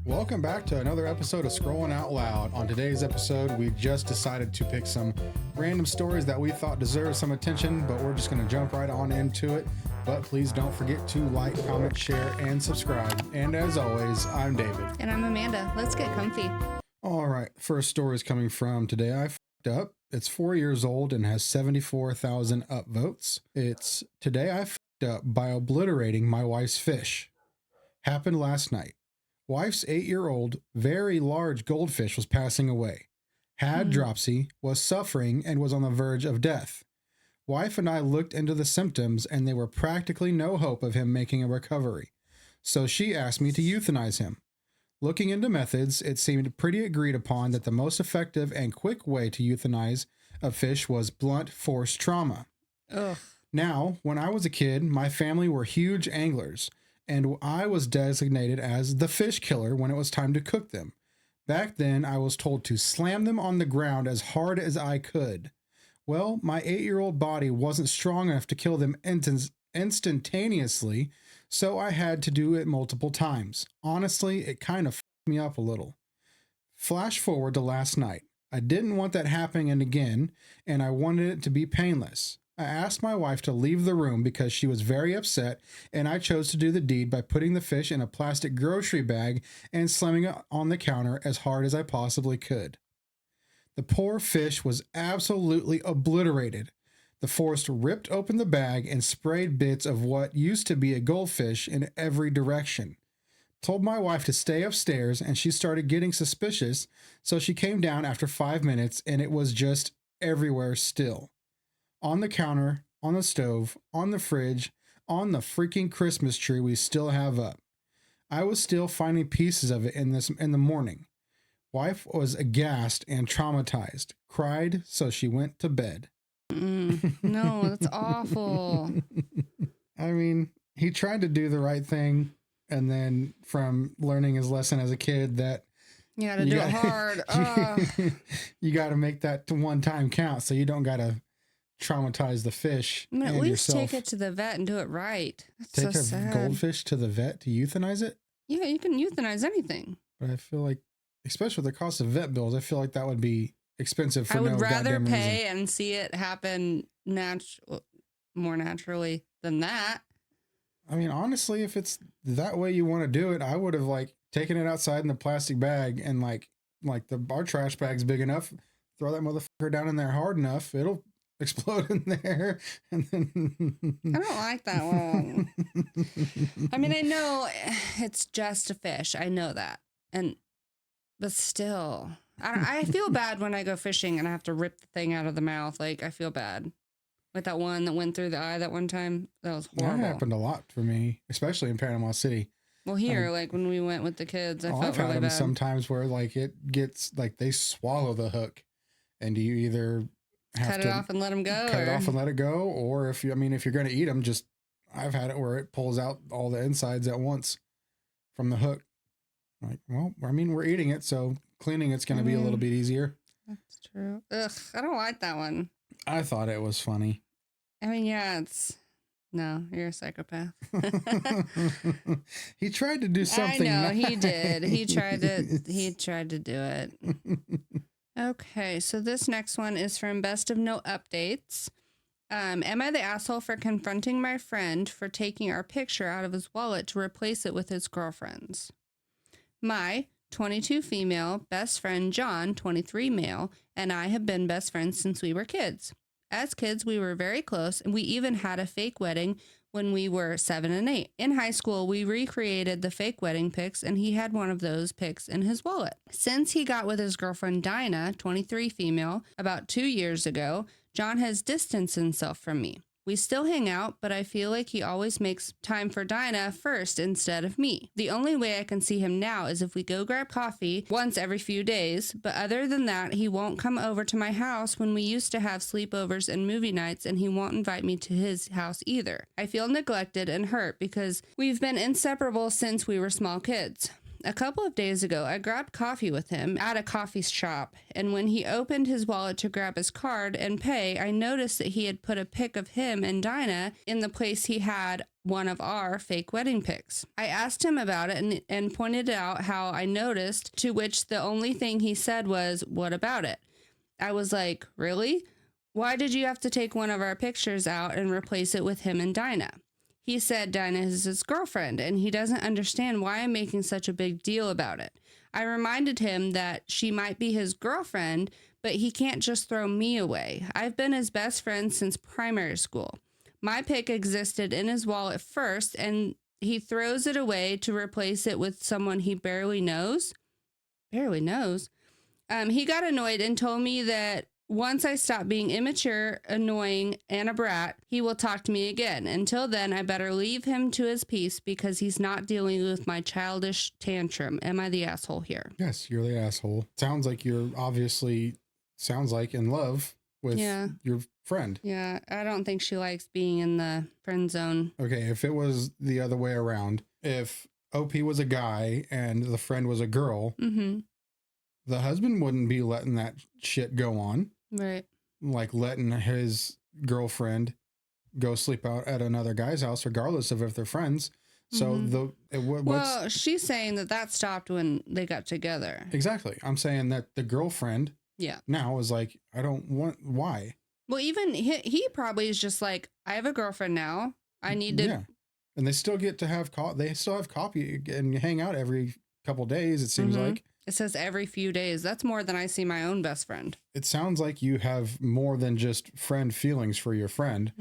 Welcome back to another episode of Scrolling Out Loud. On today's episode, we just decided to pick some random stories that we thought deserved some attention, but we're just going to jump right on into it. But please don't forget to like, comment, share, and subscribe. And as always, I'm David. And I'm Amanda. Let's get comfy. All right, first story is coming from Today I Fucked Up. It's 4 years old and has 74,000 upvotes. It's Today I Fucked Up by obliterating my wife's fish. Happened last night. Wife's 8-year-old, very large goldfish was passing away. Had dropsy, was suffering, and was on the verge of death. Wife and I looked into the symptoms, and there were practically no hope of him making a recovery. So she asked me to euthanize him. Looking into methods, it seemed pretty agreed upon that the most effective and quick way to euthanize a fish was blunt force trauma. Ugh. Now, when I was a kid, my family were huge anglers, and I was designated as the fish killer when it was time to cook them. Back then, I was told to slam them on the ground as hard as I could. Well, my 8-year-old body wasn't strong enough to kill them instantaneously, so I had to do it multiple times. Honestly, it kind of fucked me up a little. Flash forward to last night. I didn't want that happening again, and I wanted it to be painless. I asked my wife to leave the room because she was very upset, and I chose to do the deed by putting the fish in a plastic grocery bag and slamming it on the counter as hard as I possibly could. The poor fish was absolutely obliterated. The force ripped open the bag and sprayed bits of what used to be a goldfish in every direction. Told my wife to stay upstairs, and she started getting suspicious, so she came down after 5 minutes, and it was just everywhere still. On the counter, on the stove, on the fridge, on the freaking Christmas tree we still have up. I was still finding pieces of it in the morning. Wife was aghast and traumatized, cried, so she went to bed. No, that's awful. I mean, he tried to do the right thing, and then from learning his lesson as a kid that You gotta do it hard. you got to make that one time count, so you don't got to traumatize the fish. I mean, at and least yourself. take it to the vet and do it right. That's Take so a sad. goldfish to the vet to euthanize it? Yeah, you can euthanize anything. But I feel like, especially with the cost of vet bills, I feel like that would be expensive for I would no rather goddamn pay reason. and see it happen more naturally than that. I mean, honestly, if it's that way you want to do it, I would have like taken it outside in the plastic bag and our trash bag's big enough, throw that motherfucker down in there hard enough, it'll explode in there. And then I don't like that one. I mean, I know it's just a fish. I know that. But still, I feel bad when I go fishing and I have to rip the thing out of the mouth. Like, I feel bad. Like that one that went through the eye that one time. That was horrible. That happened a lot for me, especially in Panama City. Well, here, like when we went with the kids, I felt I've had really them bad. sometimes where like it gets like they swallow the hook, and you either have Cut to it off and let them go. cut it off and let it go, or if you're going to eat them, I've had it where it pulls out all the insides at once from the hook. Like, well, I mean, we're eating it, so cleaning it's going to be a little bit easier. That's true. Ugh, I don't like that one. I thought it was funny. I mean, yeah, no, you're a psychopath. He tried to do something. I know he did. He tried to do it. Okay, so this next one is from Best of No Updates. Am I the asshole for confronting my friend for taking our picture out of his wallet to replace it with his girlfriend's? My 22 female best friend John, 23 male, and I have been best friends since we were kids. As kids, we were very close, and we even had a fake wedding when we were 7 and 8. In high school, we recreated the fake wedding pics, and he had one of those pics in his wallet. Since he got with his girlfriend Dinah, 23 female, about 2 years ago, John has distanced himself from me. We still hang out, but I feel like he always makes time for Dinah first instead of me. The only way I can see him now is if we go grab coffee once every few days, but other than that, he won't come over to my house when we used to have sleepovers and movie nights, and he won't invite me to his house either. I feel neglected and hurt because we've been inseparable since we were small kids. A couple of days ago, I grabbed coffee with him at a coffee shop, and when he opened his wallet to grab his card and pay, I noticed that he had put a pic of him and Dinah in the place he had one of our fake wedding pics. I asked him about it and pointed out how I noticed, to which the only thing he said was, "What about it?" I was like, "Really? Why did you have to take one of our pictures out and replace it with him and Dinah?" He said Dinah is his girlfriend, and he doesn't understand why I'm making such a big deal about it. I reminded him that she might be his girlfriend, but he can't just throw me away. I've been his best friend since primary school. My pic existed in his wallet first, and he throws it away to replace it with someone he barely knows. Barely knows? He got annoyed and told me that once I stop being immature, annoying, and a brat, he will talk to me again. Until then, I better leave him to his peace because he's not dealing with my childish tantrum. Am I the asshole here? Yes, you're the asshole. Sounds like you're in love with your friend. Yeah, I don't think she likes being in the friend zone. Okay, if it was the other way around, if OP was a guy and the friend was a girl, the husband wouldn't be letting that shit go on. Right. Like letting his girlfriend go sleep out at another guy's house, regardless of if they're friends. So well, she's saying that stopped when they got together. Exactly. I'm saying that the girlfriend now is like, I don't want, why? Well, even he probably is just like, I have a girlfriend now. I need to. Yeah. And they still get to have they still have coffee and hang out every couple days, it seems like. It says every few days. That's more than I see my own best friend. It sounds like you have more than just friend feelings for your friend.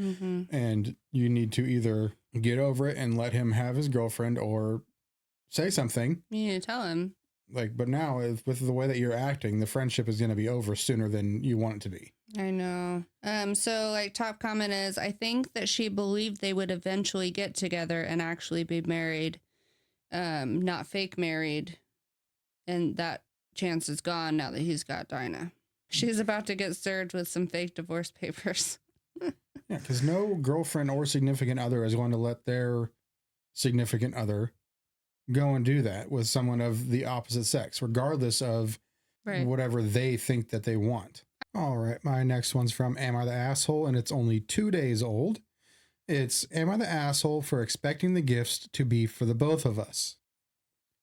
And you need to either get over it and let him have his girlfriend or say something. You need to tell him. But now with the way that you're acting, the friendship is going to be over sooner than you want it to be. I know. So top comment is, I think that she believed they would eventually get together and actually be married, not fake married. And that chance is gone now that he's got Dinah. She's about to get served with some fake divorce papers. Yeah, because no girlfriend or significant other is going to let their significant other go and do that with someone of the opposite sex, regardless of whatever they think that they want. All right, my next one's from Am I the Asshole? And it's only 2 days old. It's, am I the asshole for expecting the gifts to be for the both of us?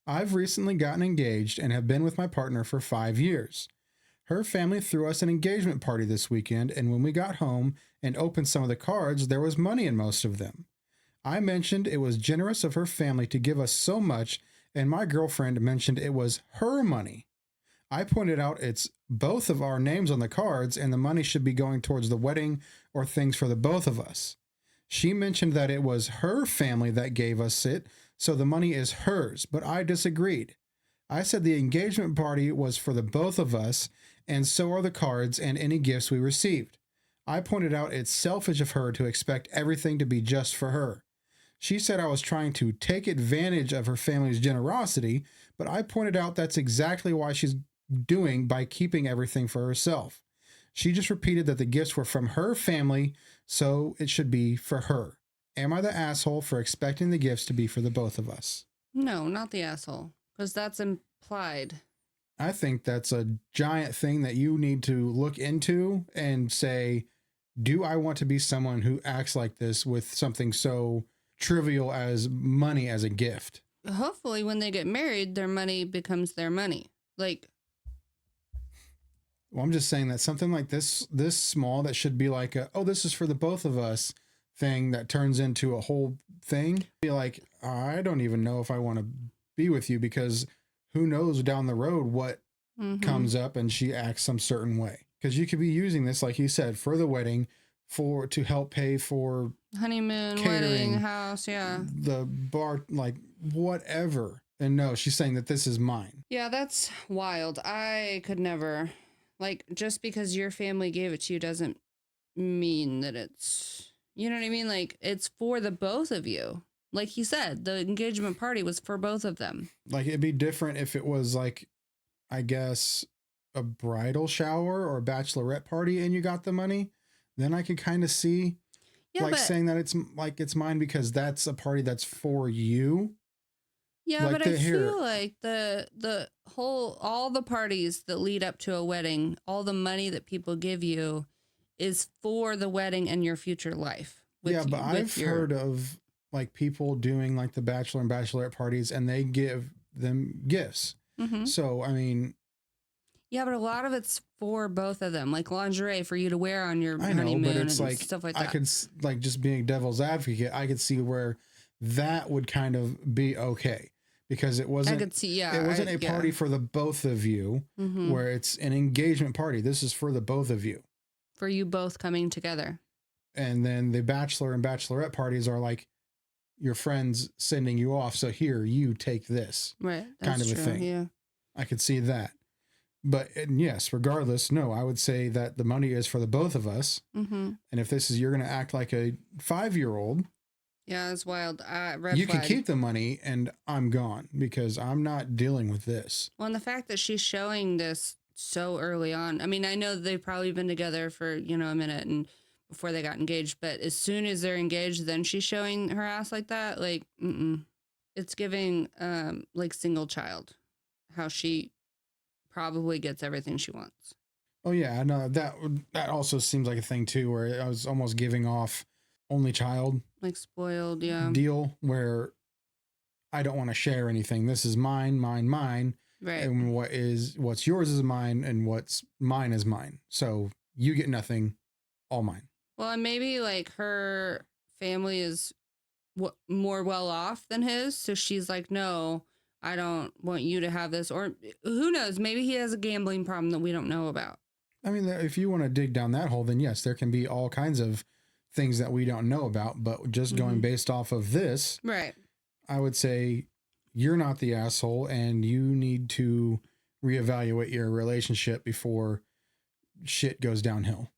I've recently gotten engaged and have been with my partner for 5 years. Her family threw us an engagement party this weekend, and when we got home and opened some of the cards, there was money in most of them. I mentioned it was generous of her family to give us so much, and my girlfriend mentioned it was her money. I pointed out it's both of our names on the cards, and the money should be going towards the wedding or things for the both of us. She mentioned that it was her family that gave us it, so the money is hers, but I disagreed. I said the engagement party was for the both of us, and so are the cards and any gifts we received. I pointed out it's selfish of her to expect everything to be just for her. She said I was trying to take advantage of her family's generosity, but I pointed out that's exactly why she's doing by keeping everything for herself. She just repeated that the gifts were from her family, so it should be for her. Am I the asshole for expecting the gifts to be for the both of us? No, not the asshole, because that's implied. I think that's a giant thing that you need to look into and say, do I want to be someone who acts like this with something so trivial as money as a gift? Hopefully when they get married, their money becomes their money. Like, well, I'm just saying that something like this small that should be like this is for the both of us thing that turns into a whole thing. Be like, I don't even know if I want to be with you because who knows down the road what comes up and she acts some certain way. Because you could be using this, like you said, for the wedding, to help pay for honeymoon, catering, wedding, house, the bar, like whatever. And no, she's saying that this is mine. Yeah, that's wild. I could never, like, just because your family gave it to you doesn't mean that it's, you know what I mean? Like, it's for the both of you. Like he said, the engagement party was for both of them. Like, it'd be different if it was like, I guess, a bridal shower or a bachelorette party and you got the money. Then I could kind of see saying that it's mine because that's a party that's for you. Yeah, Like but I the hair. feel like the whole all the parties that lead up to a wedding, all the money that people give you is for the wedding and your future life Yeah, but with I've your heard of like people doing like the bachelor and bachelorette parties and they give them gifts. Mhm. So, I mean, Yeah, but a lot of it's for both of them, like lingerie for you to wear on your I know, but honeymoon it's and like stuff like I that. could like just being devil's advocate, I could see where that would kind of be okay because I could see, yeah, it wasn't a party for the both of you Mhm. where it's an engagement party. This is for the both of you. For you both coming together. And then the bachelor and bachelorette parties are like your friends sending you off. So here, you take this Right. kind That's of a true. thing. Yeah. I could see that. But and yes, regardless, no, I would say that the money is for the both of us. Mhm. And if this is, you're going to act like a 5-year-old, Yeah, it's wild. Red you flag. can keep the money and I'm gone because I'm not dealing with this. Well, and the fact that she's showing this so early on. I mean, I know they've probably been together for, a minute and before they got engaged, but as soon as they're engaged, then she's showing her ass like that. Like, it's giving like single child how she probably gets everything she wants. Oh yeah, no, that also seems like a thing too, where I was almost giving off only child Like spoiled, yeah. deal where I don't want to share anything. This is mine, mine, mine. Right. And what's yours is mine and what's mine is mine. So you get nothing, all mine. Well, and maybe like her family is more well off than his. So she's like, no, I don't want you to have this. Or who knows? Maybe he has a gambling problem that we don't know about. I mean, if you want to dig down that hole, then yes, there can be all kinds of things that we don't know about. But just going based off of this, Right. I would say you're not the asshole and you need to reevaluate your relationship before shit goes downhill.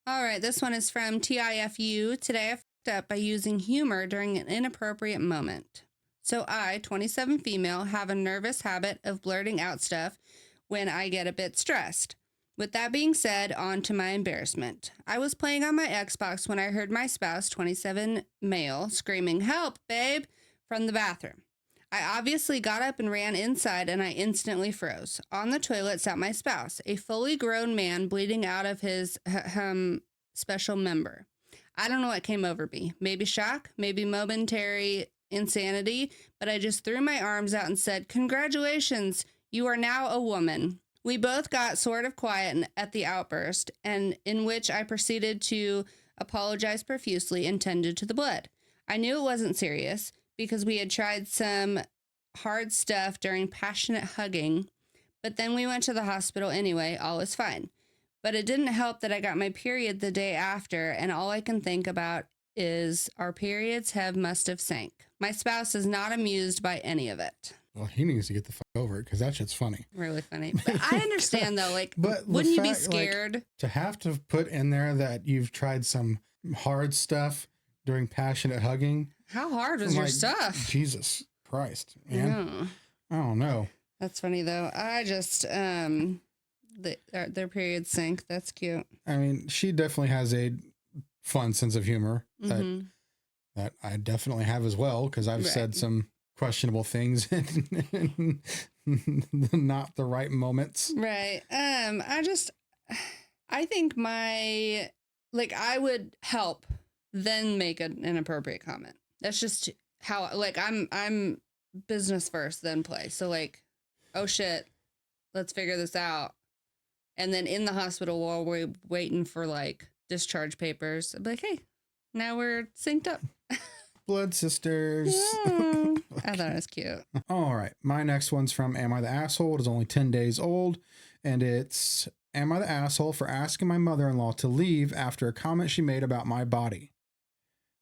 All right. This one is from TIFU. Today I fucked up by using humor during an inappropriate moment. So I, 27 female, have a nervous habit of blurting out stuff when I get a bit stressed. With that being said, on to my embarrassment. I was playing on my Xbox when I heard my spouse, 27 male, screaming, "Help, babe," from the bathroom. I obviously got up and ran inside and I instantly froze. On the toilet sat my spouse, a fully grown man bleeding out of his special member. I don't know what came over me. Maybe shock, maybe momentary insanity, but I just threw my arms out and said, "Congratulations, you are now a woman." We both got sort of quiet at the outburst, and in which I proceeded to apologize profusely and tended to the blood. I knew it wasn't serious because we had tried some hard stuff during passionate hugging, but then we went to the hospital anyway. All was fine. But it didn't help that I got my period the day after, and all I can think about is our periods must have sank. My spouse is not amused by any of it. Well, he needs to get the fuck over it because that shit's funny. Really funny. But I understand though, like, but wouldn't you be scared? Like, to have to put in there that you've tried some hard stuff during passionate hugging. How hard was your stuff? Jesus Christ, man. I don't know. That's funny though. I just, their periods sank. That's cute. I mean, she definitely has a fun sense of humor that I definitely have as well because I've said some questionable things in not the right moments. Right. I think I would help then make an inappropriate comment. That's just how, like, I'm business first, then play. So like, oh shit, let's figure this out. And then in the hospital while we're waiting for like discharge papers, I'd be like, hey, now we're synced up. Blood sisters. Yeah. I thought it was cute. All right. My next one's from Am I the Asshole? It is only 10 days old. And it's, am I the asshole for asking my mother-in-law to leave after a comment she made about my body?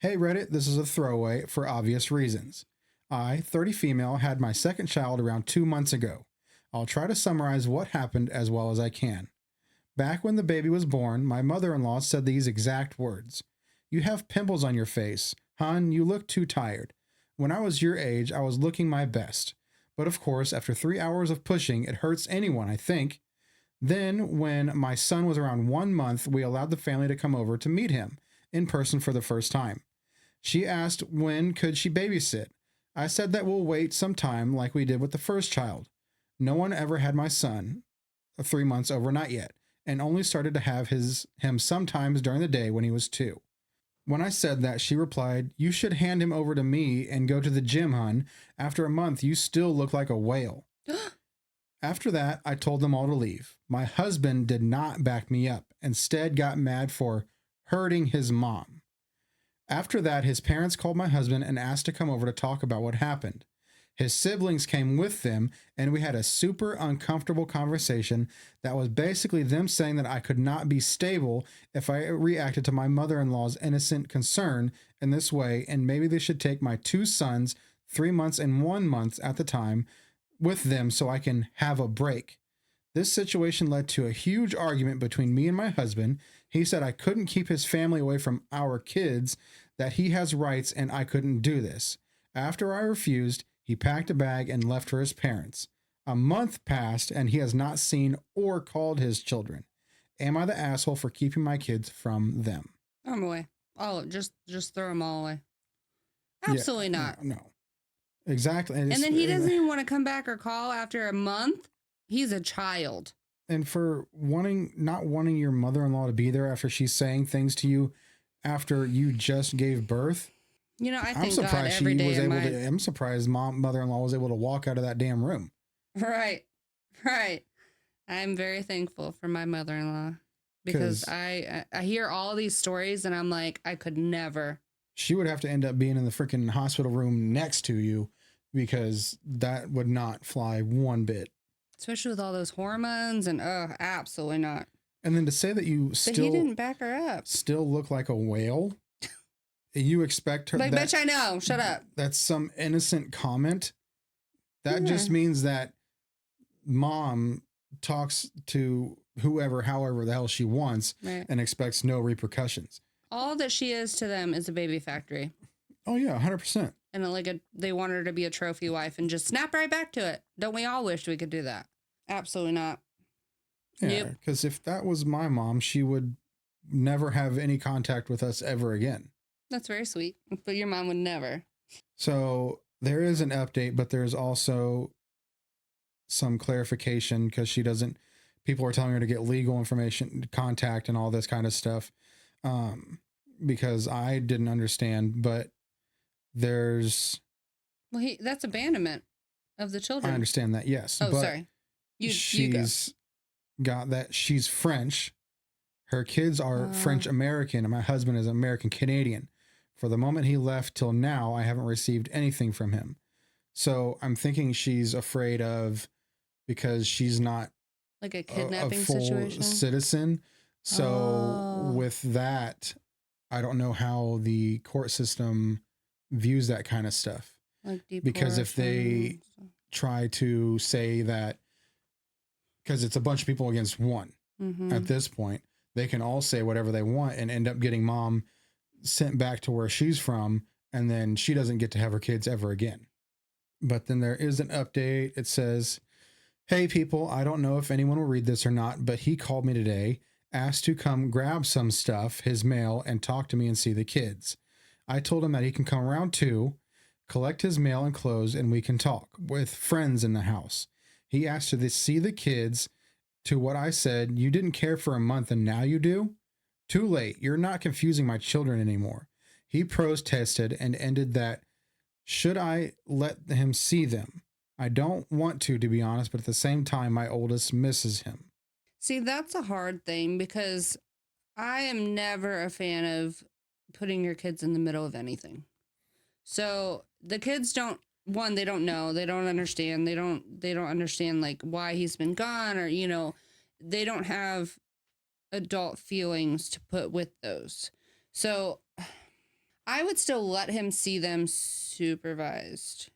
Hey, Reddit, this is a throwaway for obvious reasons. I, 30 female, had my second child around 2 months ago. I'll try to summarize what happened as well as I can. Back when the baby was born, my mother-in-law said these exact words. "You have pimples on your face. Hon, you look too tired. When I was your age, I was looking my best. But of course, after 3 hours of pushing, it hurts anyone, I think. Then, when my son was around 1 month, we allowed the family to come over to meet him in person for the first time. She asked when could she babysit. I said that we'll wait some time like we did with the first child. No one ever had my son 3 months overnight yet, and only started to have him sometimes during the day when he was 2. When I said that, she replied, "You should hand him over to me and go to the gym, hun. After a month, you still look like a whale." After that, I told them all to leave. My husband did not back me up, instead got mad for hurting his mom. After that, his parents called my husband and asked to come over to talk about what happened. His siblings came with them, and we had a super uncomfortable conversation that was basically them saying that I could not be stable if I reacted to my mother-in-law's innocent concern in this way, and maybe they should take my 2 sons, 3 months and 1 month at the time, with them so I can have a break. This situation led to a huge argument between me and my husband. He said I couldn't keep his family away from our kids, that he has rights and I couldn't do this. After I refused, he packed a bag and left for his parents. A month passed and he has not seen or called his children. Am I the asshole for keeping my kids from them? Throw them away. Oh, just throw them all away. Absolutely Yeah, not. No. Exactly. And then he doesn't even want to come back or call after a month. He's a child. And for not wanting your mother-in-law to be there after she's saying things to you after you just gave birth. You know, I I'm think God surprised every she day was in able my... to. I'm surprised mother-in-law was able to walk out of that damn room. Right. I'm very thankful for my mother-in-law because I hear all these stories and I'm like, I could never. She would have to end up being in the freaking hospital room next to you because that would not fly one bit. Especially with all those hormones and absolutely not. And then to say that you But he didn't back her up. Still look like a whale. You expect her like, bitch, I know. Shut up. That's some innocent comment. That just means that mom talks to whoever, however the hell she wants, and expects no repercussions. All that she is to them is a baby factory. Oh yeah, 100%. And they want her to be a trophy wife and just snap right back to it. Don't we all wish we could do that? Absolutely not. Yeah, because if that was my mom, she would never have any contact with us ever again. That's very sweet, but your mom would never. So there is an update, but there's also some clarification because people are telling her to get legal information, contact, and all this kind of stuff. Because I didn't understand, but that's abandonment of the children. I understand that, yes. Oh, but sorry. She's got that. She's French. Her kids are French American, and my husband is American Canadian. For the moment he left till now, I haven't received anything from him. So I'm thinking she's afraid of, because she's not like a kidnapping a full situation citizen. So with that, I don't know how the court system views that kind of stuff. Like because if they try to say that, because it's a bunch of people against one at this point, they can all say whatever they want and end up getting mom sent back to where she's from, and then she doesn't get to have her kids ever again. But then there is an update. It says, "Hey people, I don't know if anyone will read this or not, but he called me today, asked to come grab some stuff, his mail, and talk to me and see the kids. I told him that he can come around too, collect his mail and clothes, and we can talk with friends in the house. He asked to see the kids. To what I said, you didn't care for a month and now you do? Too late. You're not confusing my children anymore." He protested and ended that, "Should I let him see them? I don't want to be honest, but at the same time, my oldest misses him." See, that's a hard thing because I am never a fan of putting your kids in the middle of anything. So the kids they don't know, they don't understand, they don't understand like why he's been gone, or, they don't have adult feelings to put with those. So I would still let him see them supervised.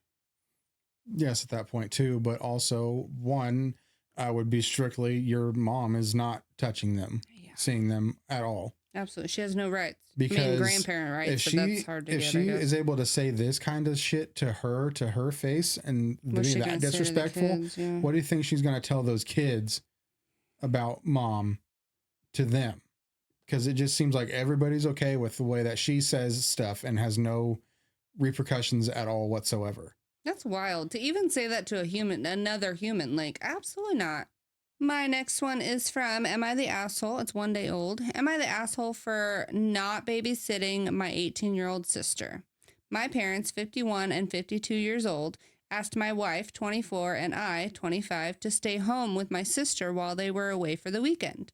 Yes, at that point too, but also I would be strictly, your mom is not touching them, seeing them at all. Absolutely. She has no rights. Because grandparent rights, but that's hard to get. If she is able to say this kind of shit to her face and be that disrespectful, what do you think she's going to tell those kids about mom to them? Because it just seems like everybody's okay with the way that she says stuff and has no repercussions at all whatsoever. That's wild to even say that to a human, another human. Like, absolutely not. My next one is from Am I the Asshole? It's 1 day old. Am I the asshole for not babysitting my 18-year-old sister? My parents, 51 and 52 years old, asked my wife, 24, and I, 25, to stay home with my sister while they were away for the weekend.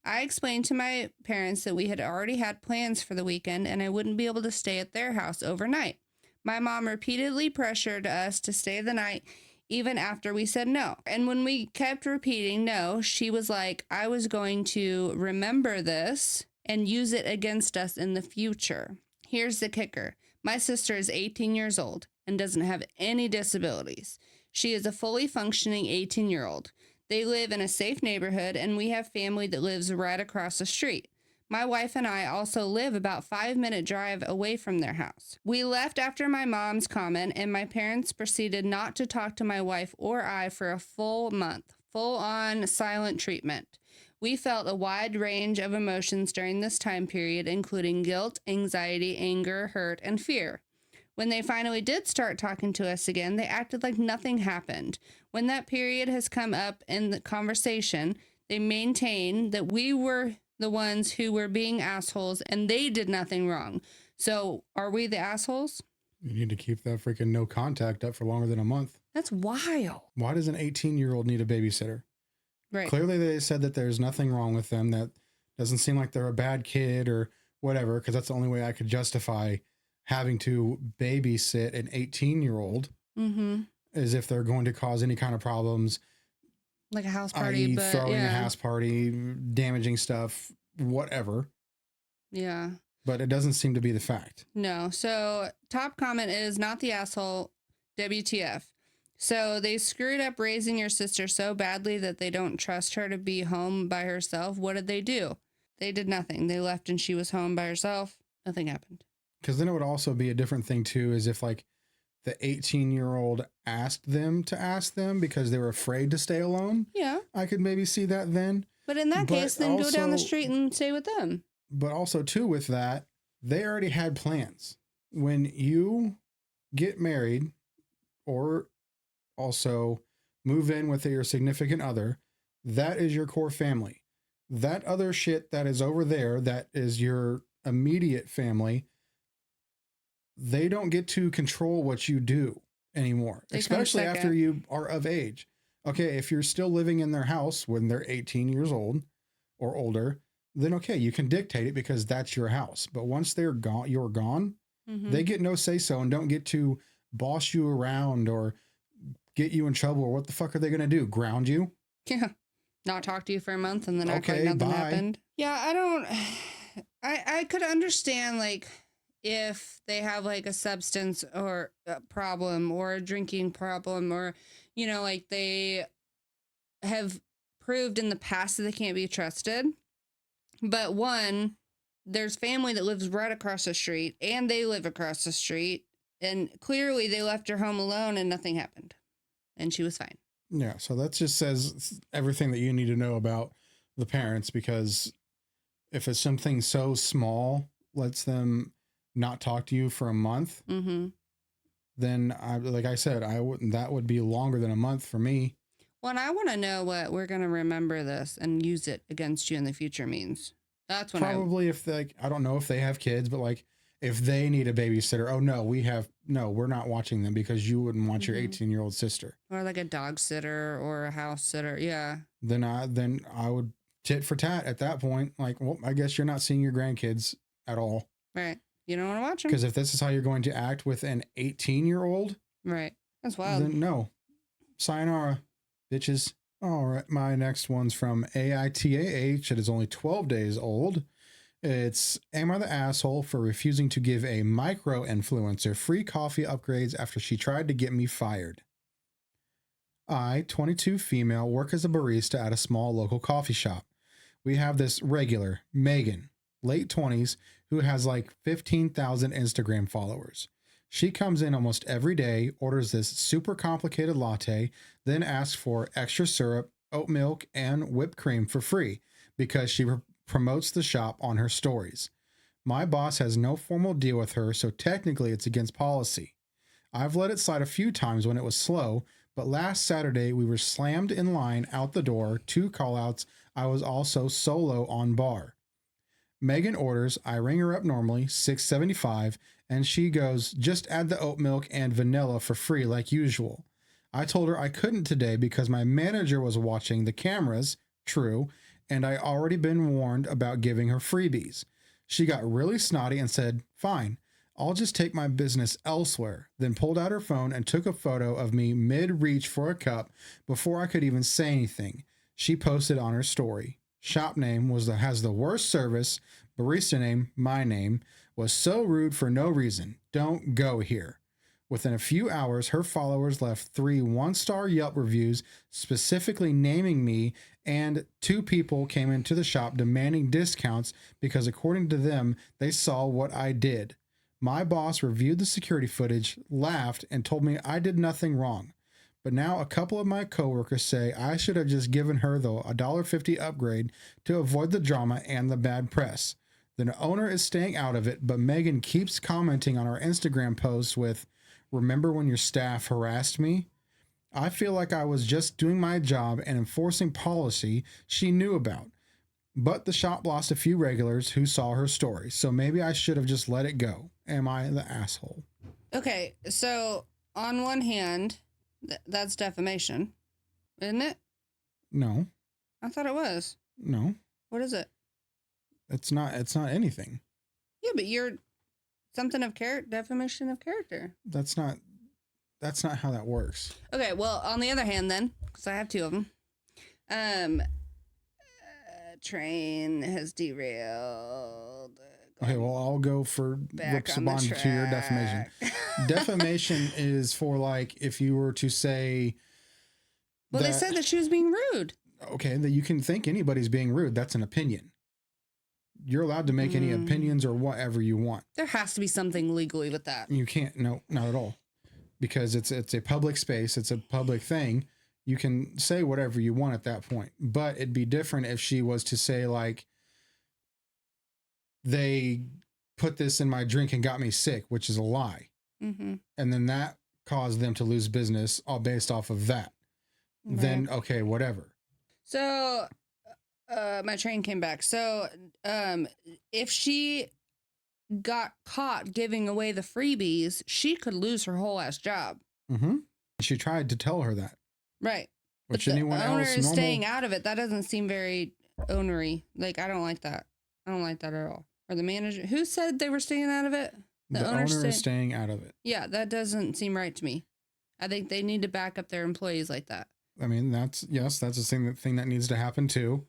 I explained to my parents that we had already had plans for the weekend and I wouldn't be able to stay at their house overnight. My mom repeatedly pressured us to stay the night even after we said no. And when we kept repeating no, she was like, I was going to remember this and use it against us in the future. Here's the kicker. My sister is 18 years old and doesn't have any disabilities. She is a fully functioning 18-year-old. They live in a safe neighborhood and we have family that lives right across the street. My wife and I also live about 5-minute drive away from their house. We left after my mom's comment and my parents proceeded not to talk to my wife or I for a full month, full-on silent treatment. We felt a wide range of emotions during this time period, including guilt, anxiety, anger, hurt, and fear. When they finally did start talking to us again, they acted like nothing happened. When that period has come up in the conversation, they maintain that we were the ones who were being assholes and they did nothing wrong. So are we the assholes? You need to keep that freaking no contact up for longer than a month. That's wild. Why does an 18-year-old need a babysitter? Right. Clearly they said that there's nothing wrong with them. That doesn't seem like they're a bad kid or whatever, because that's the only way I could justify having to babysit an 18-year-old is if they're going to cause any kind of problems. Like a house party, i.e. but throwing yeah. a house party, damaging stuff, whatever. Yeah. But it doesn't seem to be the fact. No. So top comment is not the asshole, WTF. So they screwed up raising your sister so badly that they don't trust her to be home by herself. What did they do? They did nothing. They left and she was home by herself. Nothing happened. Because then it would also be a different thing too, is if like the 18-year-old asked them to ask them because they were afraid to stay alone. Yeah. I could maybe see that then. But in that case, then go down the street and stay with them. But also too with that, they already had plans. When you get married or also move in with your significant other, that is your core family. That other shit that is over there, that is your immediate family, they don't get to control what you do anymore, especially after you are of age. Okay, if you're still living in their house when they're 18 years old or older, then okay, you can dictate it because that's your house. But once they're gone, you're gone, they get no say-so and don't get to boss you around or get you in trouble. Or what the fuck are they going to do? Ground you? Yeah. Not talk to you for a month and then act like nothing happened. Yeah, I could understand like if they have like a substance or a problem or a drinking problem or, you know, like they have proved in the past that they can't be trusted. But one, there's family that lives right across the street and they live across the street. And clearly they left her home alone and nothing happened. And she was fine. Yeah. So that just says everything that you need to know about the parents, because if it's something so small, lets them not talk to you for a month, then like I said, that would be longer than a month for me. Well, and I want to know what we're going to remember this and use it against you in the future means. That's when probably if like, I don't know if they have kids, but like if they need a babysitter, oh no, we're not watching them because you wouldn't want your 18-year-old sister. Or like a dog sitter or a house sitter. Yeah. Then I would tit for tat at that point. Like, well, I guess you're not seeing your grandkids at all. Right. You don't want to watch them. Because if this is how you're going to act with an 18-year-old. Right. That's wild. Then no. Sayonara, bitches. All right. My next one's from AITAH. It is only 12 days old. It's, am I the asshole for refusing to give a micro-influencer free coffee upgrades after she tried to get me fired? I, 22 female, work as a barista at a small local coffee shop. We have this regular, Megan, late 20s, who has like 15,000 Instagram followers. She comes in almost every day, orders this super complicated latte, then asks for extra syrup, oat milk, and whipped cream for free because she promotes the shop on her stories. My boss has no formal deal with her, so technically it's against policy. I've let it slide a few times when it was slow, but last Saturday we were slammed in line out the door, 2 callouts. I was also solo on bar. Megan orders, I ring her up normally, $6.75, and she goes, just add the oat milk and vanilla for free like usual. I told her I couldn't today because my manager was watching the cameras, true, and I already been warned about giving her freebies. She got really snotty and said, fine, I'll just take my business elsewhere, then pulled out her phone and took a photo of me mid-reach for a cup before I could even say anything. She posted on her story. Shop name has the worst service. Barista name, my name, was so rude for no reason. Don't go here. Within a few hours, her followers left 3 one-star Yelp reviews specifically naming me, and 2 people came into the shop demanding discounts because according to them, they saw what I did. My boss reviewed the security footage, laughed, and told me I did nothing wrong. But now a couple of my coworkers say I should have just given her the $1.50 upgrade to avoid the drama and the bad press. The owner is staying out of it, but Megan keeps commenting on our Instagram posts with, remember when your staff harassed me? I feel like I was just doing my job and enforcing policy she knew about. But the shop lost a few regulars who saw her story, so maybe I should have just let it go. Am I the asshole? Okay, so on one hand, that's defamation, isn't it? No. I thought it was. No. What is it? It's not anything. Yeah, but you're something of defamation of character. That's not how that works. Okay, well, on the other hand then, because I have 2 of them, train has derailed. Okay, well, I'll go for respond to your defamation. Defamation is for like if you were to say. Well, they said that she was being rude. Okay, that you can think anybody's being rude. That's an opinion. You're allowed to make any opinions or whatever you want. There has to be something legally with that. You can't. No, not at all. Because it's a public space. It's a public thing. You can say whatever you want at that point. But it'd be different if she was to say like, they put this in my drink and got me sick, which is a lie. Mm-hmm. And then that caused them to lose business all based off of that. Right. Then, okay, whatever. So my train came back. So if she got caught giving away the freebies, she could lose her whole ass job. Mm-hmm. She tried to tell her that. Right. Which but anyone the owner else is staying out of it. That doesn't seem very ownery. Like, I don't like that. I don't like that at all. Or the manager. Who said they were staying out of it? The owner is staying out of it. Yeah, that doesn't seem right to me. I think they need to back up their employees like that. I mean, that's the thing that needs to happen too.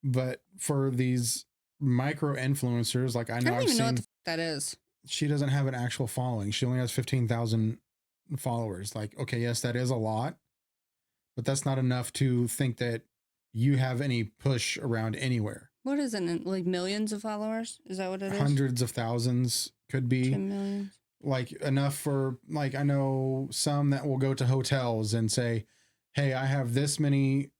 But for these micro influencers, like I don't even know what that is. She doesn't have an actual following. She only has 15,000 followers. Like, okay, yes, that is a lot, but that's not enough to think that you have any push around anywhere. What is it? Like millions of followers? Is that what it is? Hundreds of thousands could be. 10 million. Like enough for, like, I know some that will go to hotels and say, hey, I have this many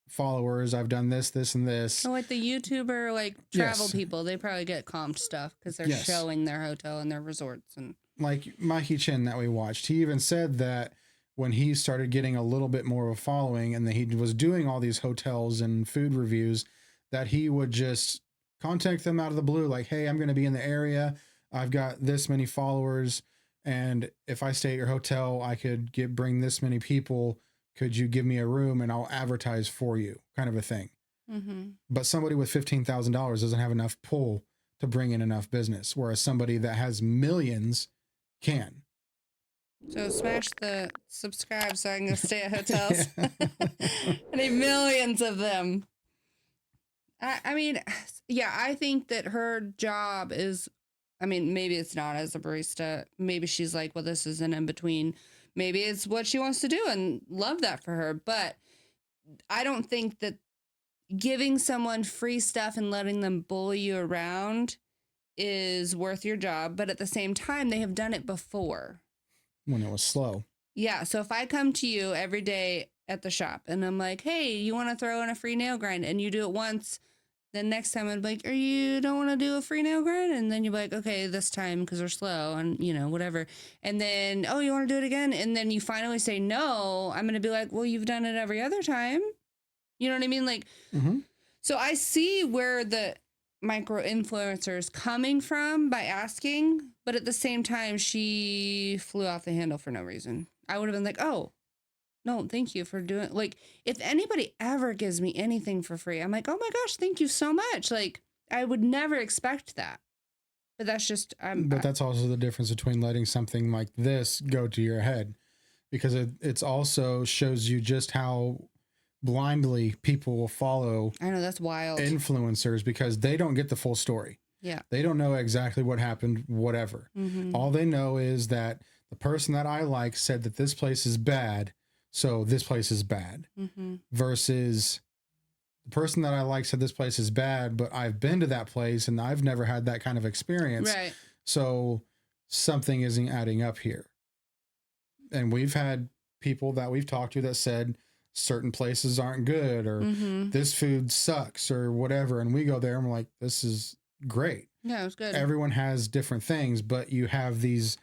followers. I've done this, this, and this. Oh, like the YouTuber, like travel people, they probably get comped stuff because they're showing their hotel and their resorts. And like Mikey Chin that we watched, he even said that when he started getting a little bit more of a following and that he was doing all these hotels and food reviews, that he would just contact them out of the blue. Like, hey, I'm going to be in the area. I've got this many followers. And if I stay at your hotel, I could bring this many people. Could you give me a room and I'll advertise for you, kind of a thing. Mm-hmm. But somebody with $15,000 doesn't have enough pull to bring in enough business, whereas somebody that has millions can. So smash the subscribe so I can go stay at hotels. I need millions of them. I mean, yeah, I think that her job is, I mean, maybe it's not as a barista. Maybe she's like, well, this is an in-between. Maybe it's what she wants to do and love that for her. But I don't think that giving someone free stuff and letting them bully you around is worth your job. But at the same time, they have done it before. When it was slow. Yeah. So if I come to you every day at the shop and I'm like, hey, you want to throw in a free nail grind, and you do it once, the next time I'd be like, you don't want to do a free nail grind? And then you'd be like, okay, this time because they're slow and, whatever. And then, oh, you want to do it again? And then you finally say no. I'm going to be like, well, you've done it every other time. You know what I mean? Like, So I see where the micro influencer is coming from by asking, but at the same time, she flew off the handle for no reason. I would have been like, oh, no, thank you for doing, like, if anybody ever gives me anything for free, I'm like, oh my gosh, thank you so much. Like, I would never expect that. But that's just, but that's also the difference between letting something like this go to your head, because it's also shows you just how blindly people will follow. I know, that's wild. Influencers, because they don't get the full story. Yeah. They don't know exactly what happened, whatever. All they know is that the person that I like said that this place is bad, so this place is bad. Versus the person that I like said this place is bad, but I've been to that place and I've never had that kind of experience. Right. So something isn't adding up here. And we've had people that we've talked to that said certain places aren't good, or this food sucks, or whatever. And we go there and we're like, this is great. Yeah, it was good. Everyone has different things, but you have these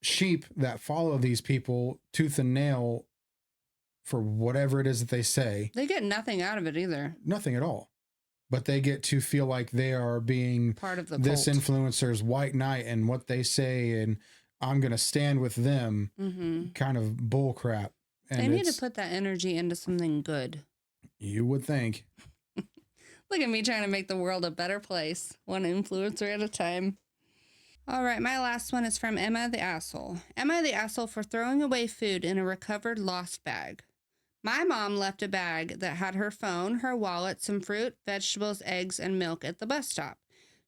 sheep that follow these people tooth and nail for whatever it is that they say. They get nothing out of it either. Nothing at all. But they get to feel like they are being part of the this cult. Influencer's white knight and what they say, and I'm going to stand with them kind of bull crap. And they need to put that energy into something good. You would think. Look at me trying to make the world a better place, one influencer at a time. All right, my last one is from Emma the Asshole. Emma the Asshole for throwing away food in a recovered lost bag. My mom left a bag that had her phone, her wallet, some fruit, vegetables, eggs, and milk at the bus stop.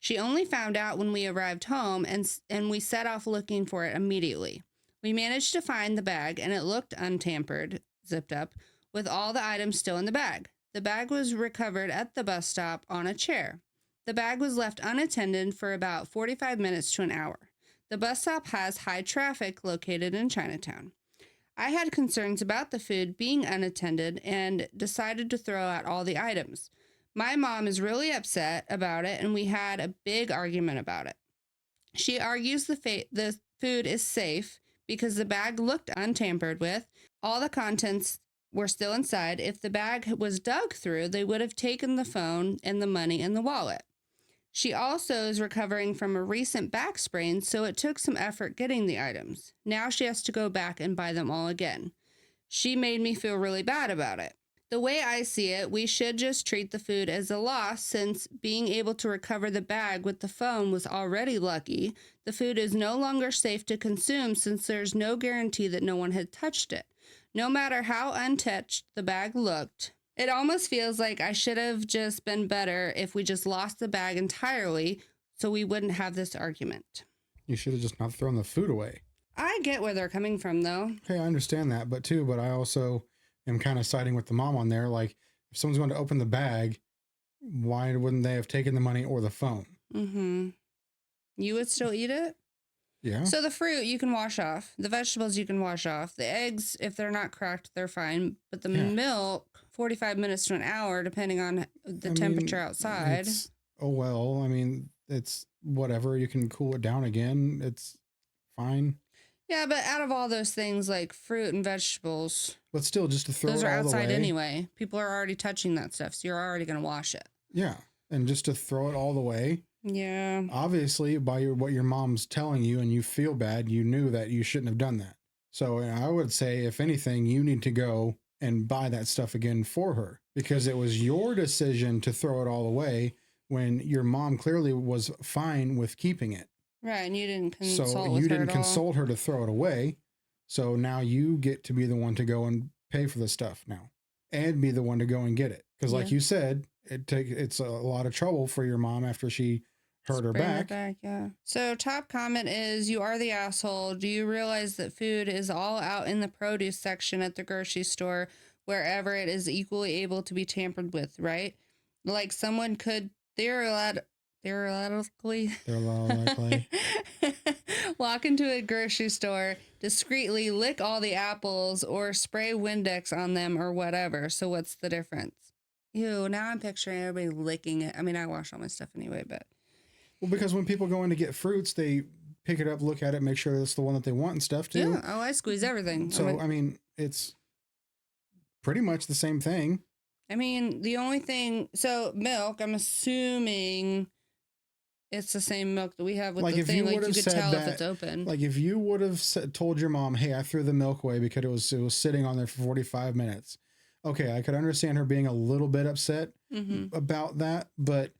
She only found out when we arrived home, and we set off looking for it immediately. We managed to find the bag, and it looked untampered, zipped up, with all the items still in the bag. The bag was recovered at the bus stop on a chair. The bag was left unattended for about 45 minutes to an hour. The bus stop has high traffic located in Chinatown. I had concerns about the food being unattended and decided to throw out all the items. My mom is really upset about it, and we had a big argument about it. She argues the food is safe because the bag looked untampered with. All the contents were still inside. If the bag was dug through, they would have taken the phone and the money and the wallet. She also is recovering from a recent back sprain, so it took some effort getting the items. Now she has to go back and buy them all again. She made me feel really bad about it. The way I see it, we should just treat the food as a loss, since being able to recover the bag with the phone was already lucky. The food is no longer safe to consume since there's no guarantee that no one had touched it. No matter how untouched the bag looked, it almost feels like I should have just been better if we just lost the bag entirely so we wouldn't have this argument. You should have just not thrown the food away. I get where they're coming from, though. Hey, I understand that, but I also am kind of siding with the mom on there. Like, if someone's going to open the bag, why wouldn't they have taken the money or the phone? You would still eat it? Yeah. So the fruit you can wash off. The vegetables you can wash off. The eggs, if they're not cracked, they're fine. But the milk, 45 minutes to an hour, depending on the temperature outside. It's whatever. You can cool it down again. It's fine. Yeah, but out of all those things like fruit and vegetables, but still, just to throw it all those are outside away. Anyway. People are already touching that stuff, so you're already going to wash it. Yeah, and just to throw it all away. Yeah. Obviously, by what your mom's telling you, and you feel bad, you knew that you shouldn't have done that. So I would say, if anything, you need to go and buy that stuff again for her, because it was your decision to throw it all away when your mom clearly was fine with keeping it. Right, and you didn't consult with her. So you didn't consult her to throw it away. So now you get to be the one to go and pay for the stuff now, and be the one to go and get it. Because like you said, it's a lot of trouble for your mom after she hurt her back. Yeah. So top comment is, you are the asshole. Do you realize that food is all out in the produce section at the grocery store, wherever it is equally able to be tampered with, right? Like, someone could theoretically walk into a grocery store, discreetly lick all the apples or spray Windex on them or whatever. So what's the difference? Ew, now I'm picturing everybody licking it. I mean, I wash all my stuff anyway, but Well, because when people go in to get fruits, they pick it up, look at it, make sure it's the one that they want and stuff too. yeah. Oh, I squeeze everything. So, I mean, it's pretty much the same thing. I mean, the only thing, so milk, I'm assuming it's the same milk that we have with Like, the if thing. you Like, would you have could said tell if that- it's open. Like if you would have told your mom, "Hey, I threw the milk away because it was sitting on there for 45 minutes." Okay, I could understand her being a little bit upset about that, but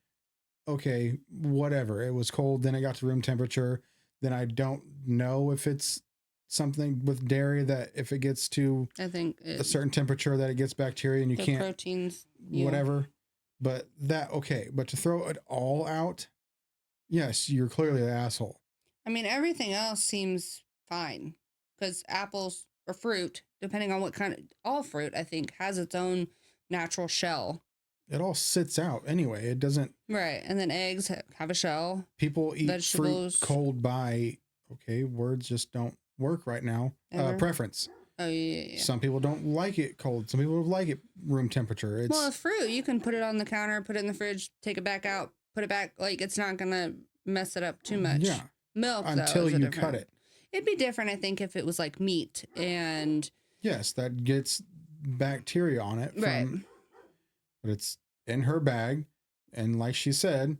okay, whatever. It was cold, then it got to room temperature. Then I don't know if it's something with dairy that if it gets to I think a certain temperature that it gets bacteria and you the can't proteins, yeah. whatever. But that okay, but to throw it all out, yes, you're clearly an asshole. I mean, everything else seems fine because apples or fruit, depending on what kind of, all fruit, I think, has its own natural shell. It all sits out anyway. It doesn't. Right. And then eggs have a shell. People eat Vegetables. fruit cold by, okay, words just don't work right now. Ever? Preference. Oh, yeah. Some people don't like it cold. Some people like it room temperature. It's, Well, fruit, you can put it on the counter, put it in the fridge, take it back out, put it back. Like, it's not going to mess it up too much. yeah, Milk, though, until is a you different- cut it. It'd be different, I think, if it was like meat and... Yes, that gets bacteria on it. Right. But it's in her bag. And like she said,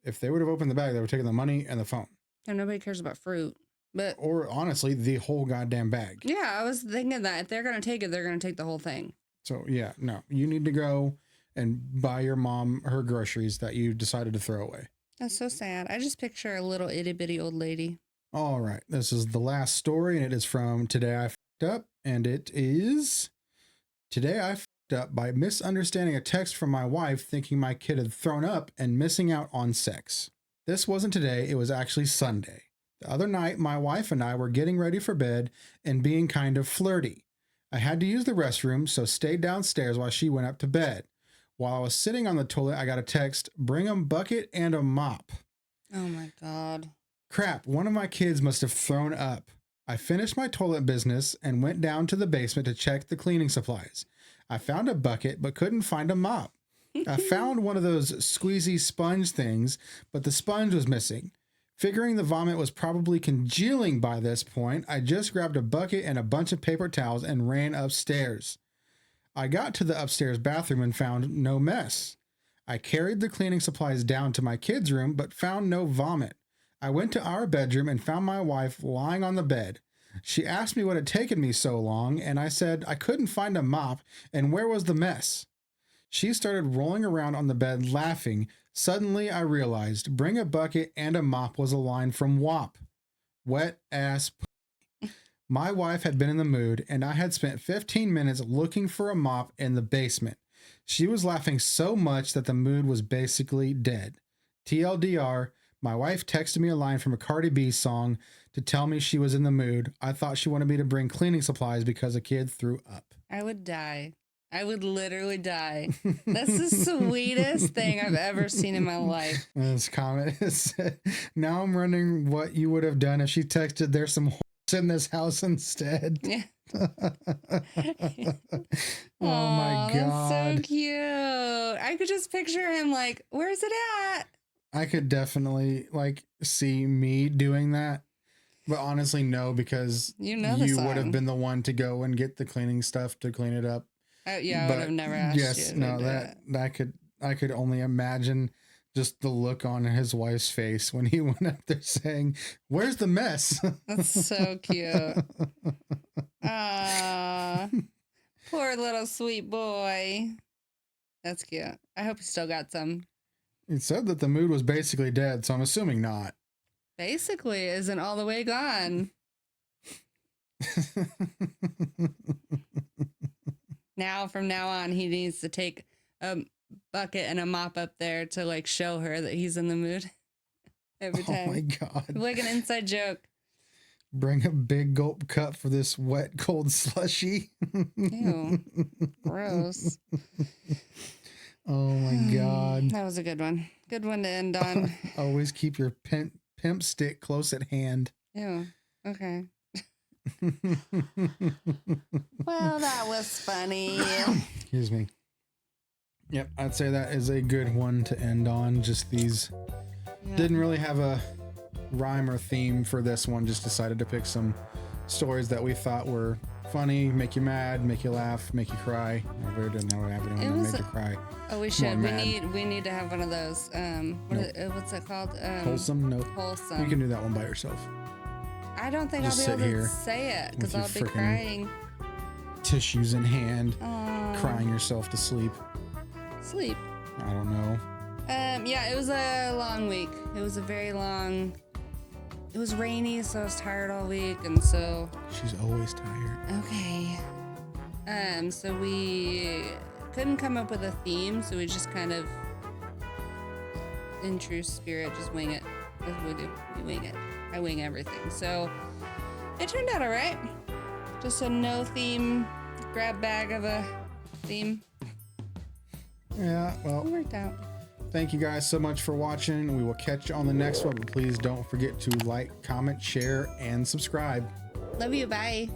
if they would have opened the bag, they would have taken the money and the phone. And nobody cares about fruit. But Or honestly, the whole goddamn bag. yeah, I was thinking that if they're going to take it, they're going to take the whole thing. So yeah, no, you need to go and buy your mom her groceries that you decided to throw away. That's so sad. I just picture a little itty bitty old lady. All right, this is the last story, and it is from Today I Fucked Up, and it is Today I Fucked Up by misunderstanding a text from my wife thinking my kid had thrown up and missing out on sex. This wasn't today, it was actually Sunday. The other night, my wife and I were getting ready for bed and being kind of flirty. I had to use the restroom, so stayed downstairs while she went up to bed. While I was sitting on the toilet, I got a text, "Bring a bucket and a mop." Oh my God. Crap, one of my kids must have thrown up. I finished my toilet business and went down to the basement to check the cleaning supplies. I found a bucket but couldn't find a mop. I found one of those squeezy sponge things, but the sponge was missing. Figuring the vomit was probably congealing by this point, I just grabbed a bucket and a bunch of paper towels and ran upstairs. I got to the upstairs bathroom and found no mess. I carried the cleaning supplies down to my kids' room but found no vomit. I went to our bedroom and found my wife lying on the bed. She asked me what had taken me so long, and I said I couldn't find a mop and where was the mess. She started rolling around on the bed laughing. Suddenly I realized bring a bucket and a mop was a line from WAP. Wet ass pussy. My wife had been in the mood, and I had spent 15 minutes looking for a mop in the basement. She was laughing so much that the mood was basically dead. TLDR, my wife texted me a line from a Cardi B song to tell me she was in the mood. I thought she wanted me to bring cleaning supplies because a kid threw up. I would die. I would literally die. That's the sweetest thing I've ever seen in my life. This comment is, now I'm wondering what you would have done if she texted, "There's some horse in this house" instead. Yeah. Oh my God. That's so cute. I could just picture him like, where's it at? I could definitely like see me doing that. But honestly, no, because You know the you song. would have been the one to go and get the cleaning stuff to clean it up. Yeah, I would have never asked yes, you. no, to do that I could only imagine just the look on his wife's face when he went up there saying, "Where's the mess?" That's so cute. Ah, poor little sweet boy. That's cute. I hope he still got some. It said that the mood was basically dead, so I'm assuming not. Basically, isn't all the way gone. Now, from now on, he needs to take a bucket and a mop up there to like show her that he's in the mood every Oh my time. God. Like an inside joke. Bring a big gulp cup for this wet, cold slushy. Ew. Gross. Oh my God. That was a good one. Good one to end on. Always keep your pimp stick close at hand. Ew. Okay. Well, that was funny. Excuse me. Yep, I'd say that is a good one to end on. Just these didn't really have a rhyme or theme for this one. Just decided to pick some stories that we thought were funny, make you mad, make you laugh, make you cry. I really didn't have anyone that made you cry. Oh, we should. We need to have one of those. What's it called? Wholesome? No. Wholesome. You can do that one by yourself. I don't think Just I'll be able sit to here say it because with I'll your be crying. Tissues in hand, Aw. crying yourself to sleep. Sleep. I don't know. Yeah, it was a long week. It was a very long. It was rainy, so I was tired all week, and so. She's always tired. Okay. So we couldn't come up with a theme, so we just kind of, in true spirit, just wing it. That's what we do. We wing it. I wing everything. So it turned out all right. Just a no theme grab bag of a theme. Yeah, well, It worked out. thank you guys so much for watching. We will catch you on the next one, but please don't forget to like, comment, share, and subscribe. Love you. Bye.